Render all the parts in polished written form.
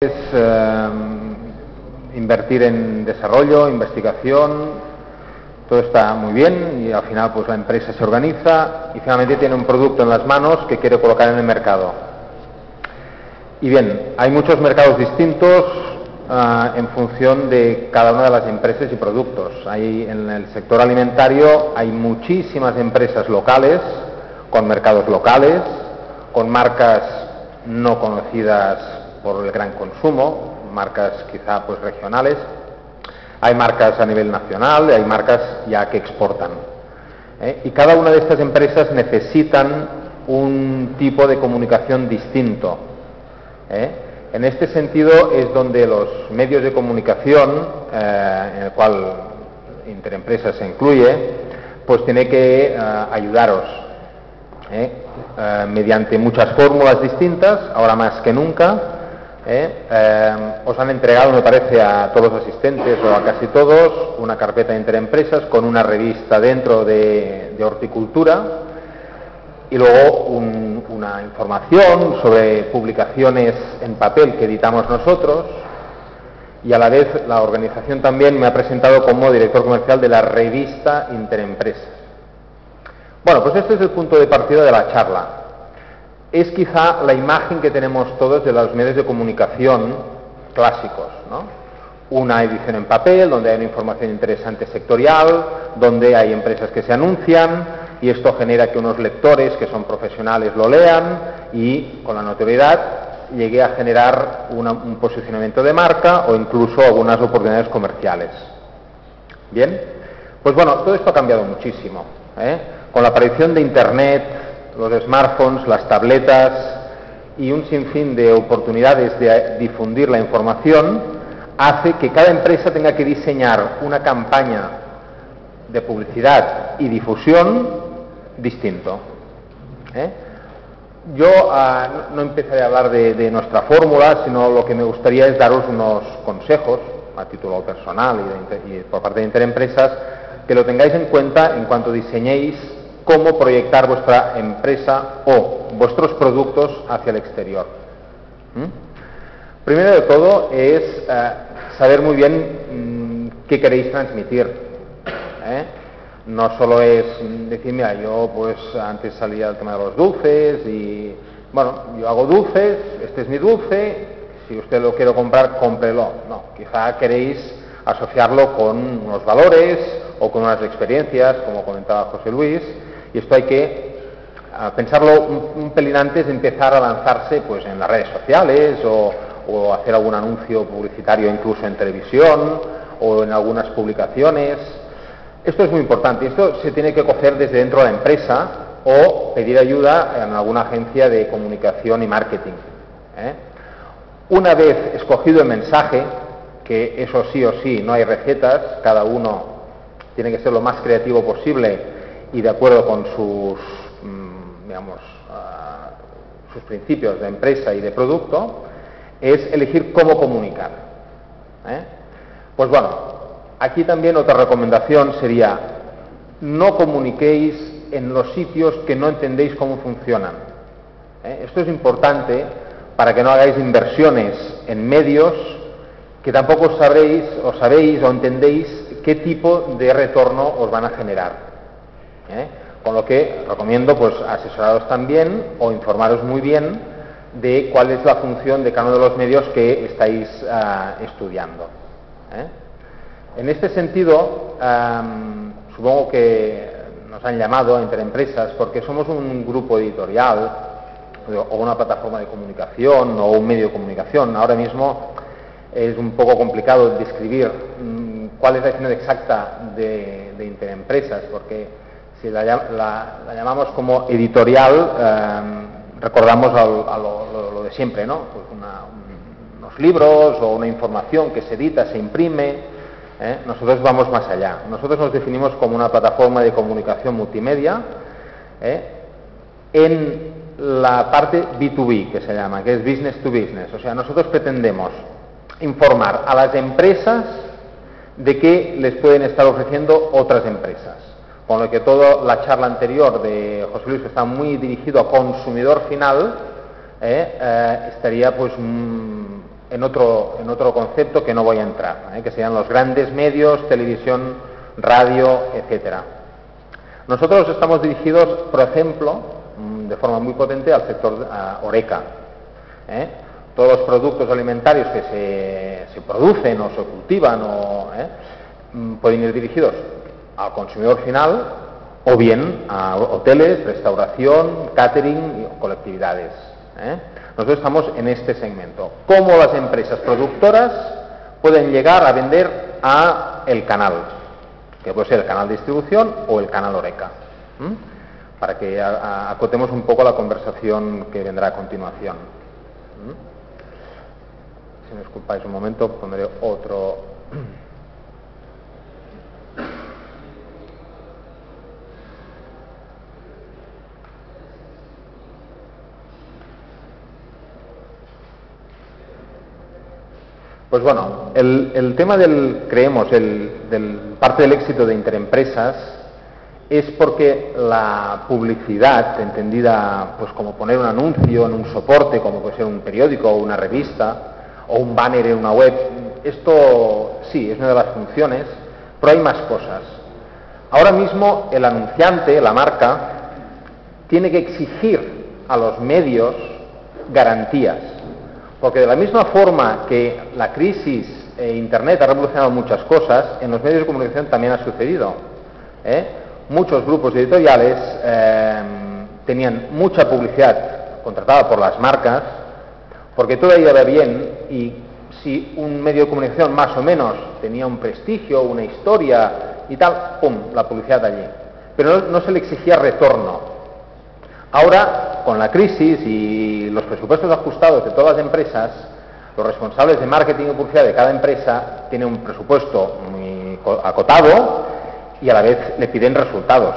es invertir en desarrollo, investigación, todo está muy bien y al final pues la empresa se organiza y finalmente tiene un producto en las manos que quiere colocar en el mercado. Y bien, hay muchos mercados distintos en función de cada una de las empresas y productos. En el sector alimentario hay muchísimas empresas locales, con mercados locales, con marcas no conocidas por el gran consumo, marcas quizá pues regionales. Hay marcas a nivel nacional, hay marcas ya que exportan. Y cada una de estas empresas necesitan un tipo de comunicación distinto. En este sentido es donde los medios de comunicación, en el cual Interempresas se incluye, pues tiene que ayudaros mediante muchas fórmulas distintas, ahora más que nunca. Os han entregado, me parece, a todos los asistentes o a casi todos una carpeta de Interempresas con una revista dentro de horticultura y luego una información sobre publicaciones en papel que editamos nosotros, y a la vez la organización también me ha presentado como director comercial de la revista Interempresas. Bueno, pues este es el punto de partida de la charla. Es quizá la imagen que tenemos todos de los medios de comunicación clásicos, ¿no? Una edición en papel, donde hay una información interesante sectorial, donde hay empresas que se anuncian, y esto genera que unos lectores que son profesionales lo lean, y con la notoriedad llegue a generar un posicionamiento de marca o incluso algunas oportunidades comerciales. Bien, pues bueno, todo esto ha cambiado muchísimo, con la aparición de Internet, los smartphones, las tabletas y un sinfín de oportunidades de difundir la información, hace que cada empresa tenga que diseñar una campaña de publicidad y difusión distinto. Yo no empezaré a hablar de nuestra fórmula, sino lo que me gustaría es daros unos consejos a título personal y por parte de Interempresas, que lo tengáis en cuenta en cuanto diseñéis cómo proyectar vuestra empresa o vuestros productos hacia el exterior. Primero de todo es saber muy bien qué queréis transmitir. No solo es decir, mira, yo pues antes salía el tema de los dulces y, bueno, yo hago dulces, este es mi dulce, si usted lo quiere comprar, cómprelo. No, quizá queréis asociarlo con unos valores o con unas experiencias, como comentaba José Luis, y esto hay que pensarlo un pelín antes de empezar a lanzarse pues en las redes sociales o hacer algún anuncio publicitario incluso en televisión o en algunas publicaciones. Esto es muy importante, esto se tiene que coger desde dentro de la empresa o pedir ayuda en alguna agencia de comunicación y marketing. Una vez escogido el mensaje, que eso sí o sí, no hay recetas, cada uno tiene que ser lo más creativo posible y de acuerdo con sus, sus principios de empresa y de producto, es elegir cómo comunicar. Pues bueno, aquí también otra recomendación sería: no comuniquéis en los sitios que no entendéis cómo funcionan. Esto es importante para que no hagáis inversiones en medios que tampoco sabéis o entendéis qué tipo de retorno os van a generar. Con lo que recomiendo pues asesoraros también o informaros muy bien de cuál es la función de cada uno de los medios que estáis estudiando. En este sentido, supongo que nos han llamado a Interempresas porque somos un grupo editorial o una plataforma de comunicación o un medio de comunicación. Ahora mismo es un poco complicado describir cuál es la definición exacta de Interempresas, porque si la llamamos como editorial, recordamos a lo de siempre, ¿no? Pues unos libros o una información que se edita, se imprime. Nosotros vamos más allá. Nosotros nos definimos como una plataforma de comunicación multimedia en la parte B2B, que se llama, que es business to business. O sea, nosotros pretendemos informar a las empresas de qué les pueden estar ofreciendo otras empresas. Con lo que toda la charla anterior de José Luis, que está muy dirigido a consumidor final, estaría pues en otro concepto que no voy a entrar, que serían los grandes medios, televisión, radio, etcétera. Nosotros estamos dirigidos, por ejemplo, de forma muy potente al sector HoReCa. Todos los productos alimentarios que se producen o se cultivan pueden ir dirigidos al consumidor final o bien a hoteles, restauración, catering y colectividades. Nosotros estamos en este segmento. ¿Cómo las empresas productoras pueden llegar a vender a el canal? Que puede ser el canal de distribución o el canal HoReCa. Para que acotemos un poco la conversación que vendrá a continuación. Si me disculpáis un momento, pondré otro. Pues bueno, el tema creemos, parte del éxito de Interempresas es porque la publicidad, entendida pues como poner un anuncio en un soporte, como puede ser un periódico o una revista, o un banner en una web, esto sí, es una de las funciones, pero hay más cosas. Ahora mismo el anunciante, la marca, tiene que exigir a los medios garantías, porque de la misma forma que la crisis Internet ha revolucionado muchas cosas, en los medios de comunicación también ha sucedido. Muchos grupos editoriales tenían mucha publicidad contratada por las marcas, porque todo iba bien y si un medio de comunicación más o menos tenía un prestigio, una historia y tal, ¡pum!, la publicidad allí. Pero no se le exigía retorno. Ahora, con la crisis y los presupuestos ajustados de todas las empresas, los responsables de marketing y publicidad de cada empresa tienen un presupuesto muy acotado y a la vez le piden resultados,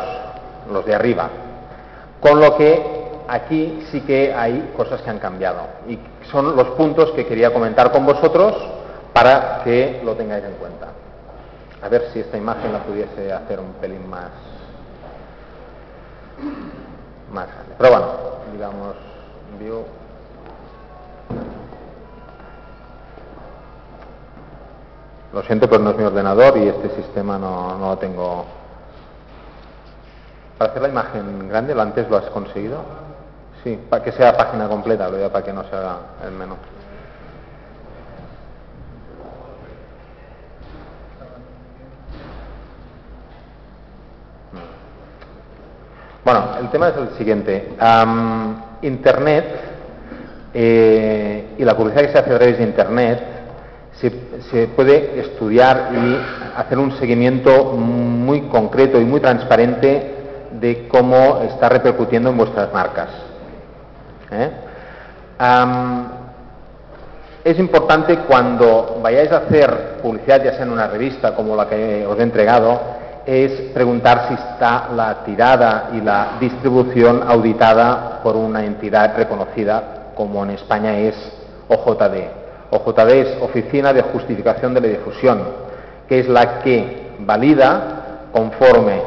los de arriba. Con lo que aquí sí que hay cosas que han cambiado y son los puntos que quería comentar con vosotros para que lo tengáis en cuenta. A ver si esta imagen la pudiese hacer un pelín más grande. Pero bueno, digamos, view. Lo siento, pero no es mi ordenador y este sistema no lo tengo. Para hacer la imagen grande, ¿lo antes lo has conseguido? Sí, para que sea página completa, lo digo para que no se haga el menú. Bueno, el tema es el siguiente. Internet y la publicidad que se hace a través de Internet se puede estudiar y hacer un seguimiento muy concreto y muy transparente de cómo está repercutiendo en vuestras marcas. Es importante cuando vayáis a hacer publicidad, ya sea en una revista como la que os he entregado, es preguntar si está la tirada y la distribución auditada por una entidad reconocida, como en España es OJD. OJD es Oficina de Justificación de la Difusión, que es la que valida conforme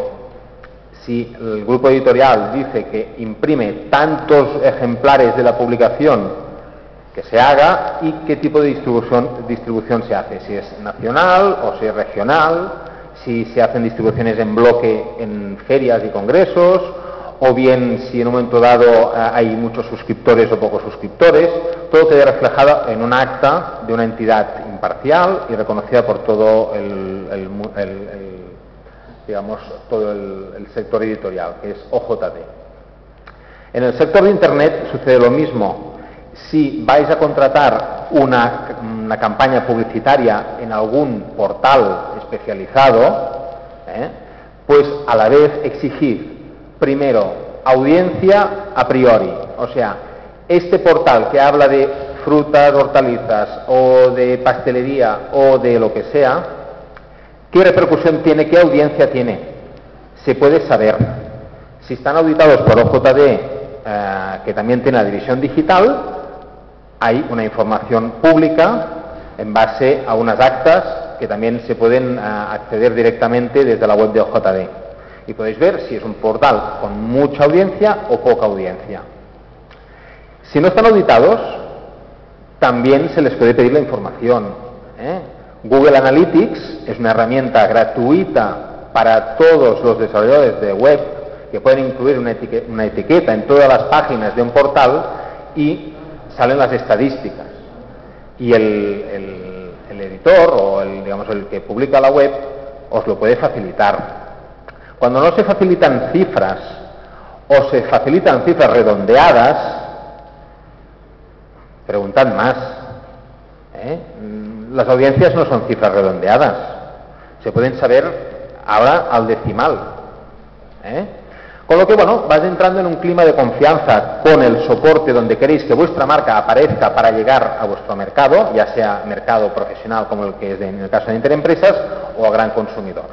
si el grupo editorial dice que imprime tantos ejemplares de la publicación que se haga y qué tipo de distribución se hace, si es nacional o si es regional, si se hacen distribuciones en bloque en ferias y congresos, o bien si en un momento dado hay muchos suscriptores o pocos suscriptores. Todo queda reflejado en un acta de una entidad imparcial y reconocida por todo todo el sector editorial, que es OJD. En el sector de Internet sucede lo mismo. Si vais a contratar una campaña publicitaria en algún portal especializado, pues a la vez exigid primero audiencia a priori, o sea, este portal que habla de frutas, hortalizas o de pastelería o de lo que sea, ¿qué repercusión tiene? ¿Qué audiencia tiene? Se puede saber. Si están auditados por OJD, que también tiene la división digital, hay una información pública en base a unas actas que también se pueden acceder directamente desde la web de OJD. Y podéis ver si es un portal con mucha audiencia o poca audiencia. Si no están auditados, también se les puede pedir la información. Google Analytics es una herramienta gratuita para todos los desarrolladores de web que pueden incluir una etiqueta en todas las páginas de un portal y salen las estadísticas. Y el editor o el que publica la web os lo puede facilitar. Cuando no se facilitan cifras o se facilitan cifras redondeadas, preguntad más. Las audiencias no son cifras redondeadas, se pueden saber ahora al decimal. Con lo que, bueno, vas entrando en un clima de confianza con el soporte donde queréis que vuestra marca aparezca para llegar a vuestro mercado, ya sea mercado profesional como el que es en el caso de Interempresas o a gran consumidor.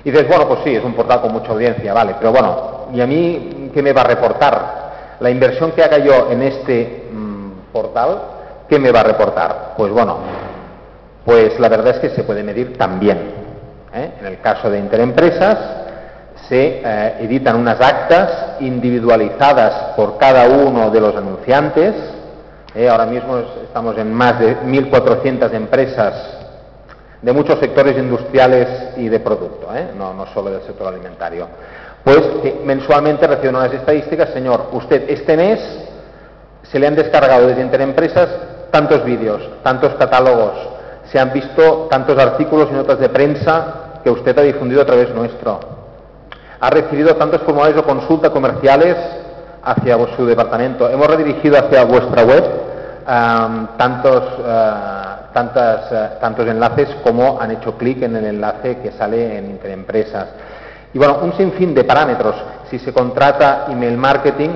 Y dices, bueno, pues sí, es un portal con mucha audiencia, vale, pero bueno, ¿y a mí qué me va a reportar? La inversión que haga yo en este portal, ¿qué me va a reportar? Pues bueno, pues la verdad es que se puede medir también. En el caso de Interempresas, se editan unas actas individualizadas por cada uno de los anunciantes. Ahora mismo estamos en más de 1.400 empresas de muchos sectores industriales y de producto, no solo del sector alimentario. Pues que mensualmente reciben unas estadísticas, señor, usted este mes se le han descargado desde Interempresas tantos vídeos, tantos catálogos, se han visto tantos artículos y notas de prensa que usted ha difundido a través nuestro. Ha recibido tantos formularios de consulta comerciales hacia su departamento. Hemos redirigido hacia vuestra web tantos enlaces como han hecho clic en el enlace que sale en Interempresas. Y bueno, un sinfín de parámetros. Si se contrata email marketing,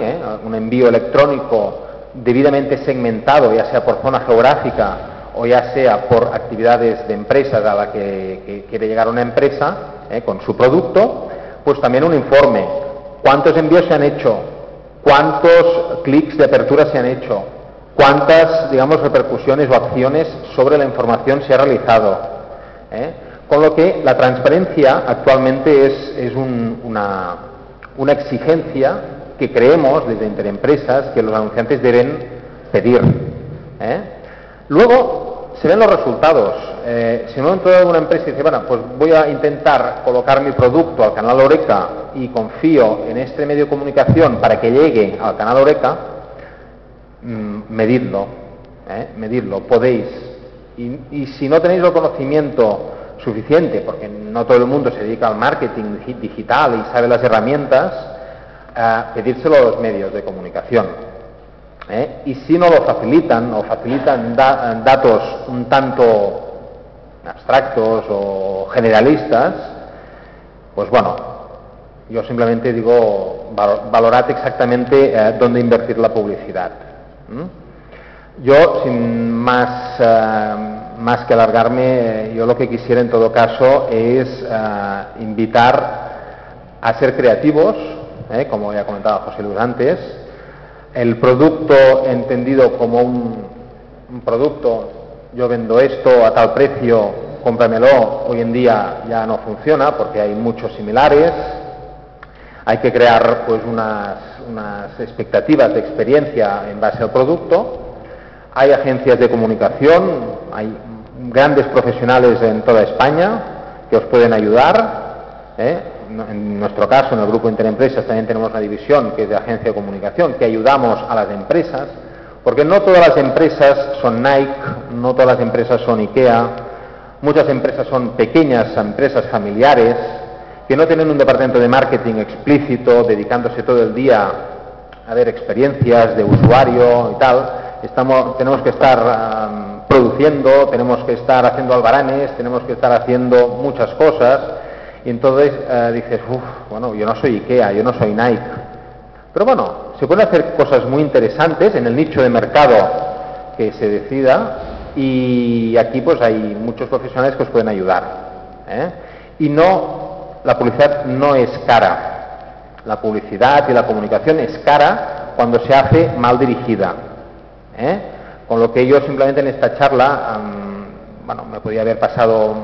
un envío electrónico debidamente segmentado, ya sea por zona geográfica o ya sea por actividades de empresas a la que quiere llegar una empresa con su producto, pues también un informe. ¿Cuántos envíos se han hecho? ¿Cuántos clics de apertura se han hecho? ¿Cuántas, digamos, repercusiones o acciones sobre la información se ha realizado? Con lo que la transparencia actualmente es una exigencia que creemos desde Interempresas que los anunciantes deben pedir. Luego se ven los resultados. Si en un momento dado una empresa dice, bueno, pues voy a intentar colocar mi producto al canal Horeca y confío en este medio de comunicación para que llegue al canal Horeca, medidlo, podéis. Y si no tenéis el conocimiento suficiente, porque no todo el mundo se dedica al marketing digital y sabe las herramientas, pedírselo a los medios de comunicación. Y si no lo facilitan o facilitan datos un tanto abstractos o generalistas, pues bueno, yo simplemente digo, valorad exactamente dónde invertir la publicidad. Yo, sin más que alargarme, yo lo que quisiera en todo caso es invitar a ser creativos, como ya comentaba José Luis antes. El producto entendido como un producto, yo vendo esto a tal precio, cómpramelo, hoy en día ya no funciona porque hay muchos similares. Hay que crear pues unas expectativas de experiencia en base al producto. Hay agencias de comunicación, hay grandes profesionales en toda España que os pueden ayudar. En nuestro caso, en el grupo Interempresas, también tenemos una división que es de agencia de comunicación, que ayudamos a las empresas, porque no todas las empresas son Nike, no todas las empresas son IKEA, muchas empresas son pequeñas empresas familiares, que no tienen un departamento de marketing explícito, dedicándose todo el día a ver experiencias de usuario y tal. Tenemos que estar produciendo, tenemos que estar haciendo albaranes, tenemos que estar haciendo muchas cosas. Y entonces dices, bueno, yo no soy IKEA, yo no soy Nike. Pero bueno, se pueden hacer cosas muy interesantes en el nicho de mercado que se decida, y aquí pues hay muchos profesionales que os pueden ayudar. Y la publicidad no es cara. La publicidad y la comunicación es cara cuando se hace mal dirigida. Con lo que yo simplemente en esta charla, bueno, me podía haber pasado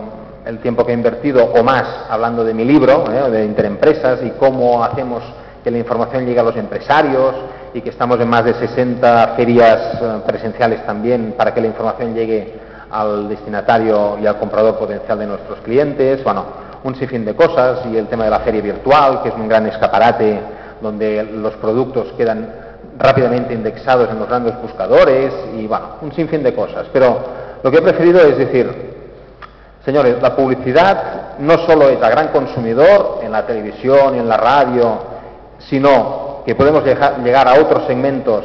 el tiempo que he invertido o más hablando de mi libro, de Interempresas, y cómo hacemos que la información llegue a los empresarios y que estamos en más de 60 ferias presenciales también para que la información llegue al destinatario y al comprador potencial de nuestros clientes. Bueno, un sinfín de cosas, y el tema de la feria virtual, que es un gran escaparate donde los productos quedan rápidamente indexados en los grandes buscadores, y bueno, un sinfín de cosas. Pero lo que he preferido es decir, señores, la publicidad no solo es a gran consumidor en la televisión y en la radio, sino que podemos llegar a otros segmentos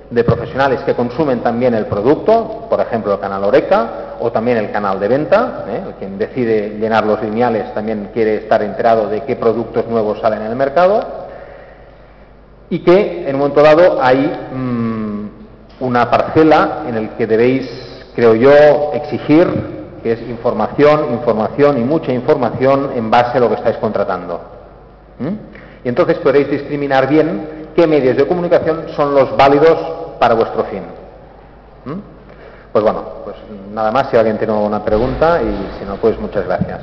de profesionales que consumen también el producto, por ejemplo el canal Horeca o también el canal de venta, quien decide llenar los lineales también quiere estar enterado de qué productos nuevos salen en el mercado, y que en un momento dado hay una parcela en el que debéis, creo yo, exigir, que es información, información y mucha información en base a lo que estáis contratando. Y entonces podréis discriminar bien qué medios de comunicación son los válidos para vuestro fin. Pues bueno, pues nada más, si alguien tiene una pregunta, y si no, pues muchas gracias.